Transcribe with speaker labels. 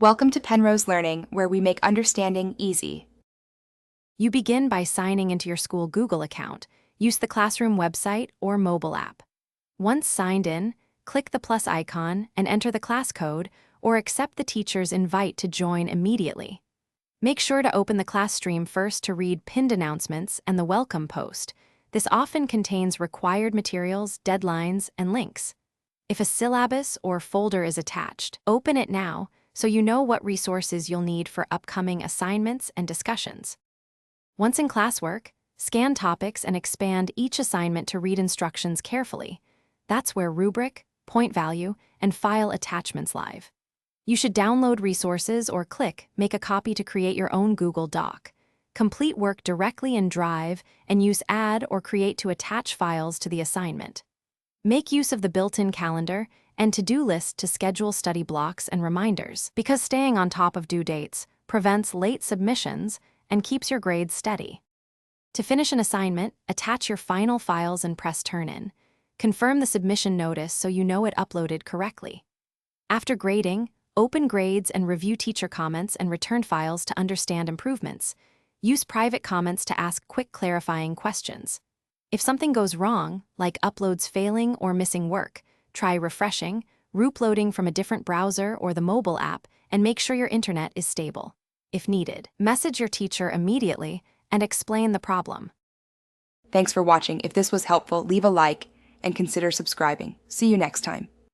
Speaker 1: Welcome to Penrose Learning, where we make understanding easy.
Speaker 2: You begin by signing into your school Google account. Use the classroom website or mobile app. Once signed in, click the plus icon and enter the class code or accept the teacher's invite to join immediately. Make sure to open the class stream first to read pinned announcements and the welcome post. This often contains required materials, deadlines, and links. If a syllabus or folder is attached, open it now so you know what resources you'll need for upcoming assignments and discussions. Once in classwork, scan topics and expand each assignment to read instructions carefully. That's where rubric, point value, and file attachments live. You should download resources or make a copy to create your own Google Doc. Complete work directly in Drive and use Add or Create to attach files to the assignment. Make use of the built-in calendar and to-do list to schedule study blocks and reminders, because staying on top of due dates prevents late submissions and keeps your grades steady. To finish an assignment, attach your final files and press Turn In. Confirm the submission notice so you know it uploaded correctly. After grading, open grades and review teacher comments and return files to understand improvements. Use private comments to ask quick clarifying questions. If something goes wrong, like uploads failing or missing work, try refreshing, reuploading from a different browser or the mobile app, and make sure your internet is stable. If needed, message your teacher immediately and explain the problem.
Speaker 1: Thanks for watching. If this was helpful, leave a like and consider subscribing. See you next time.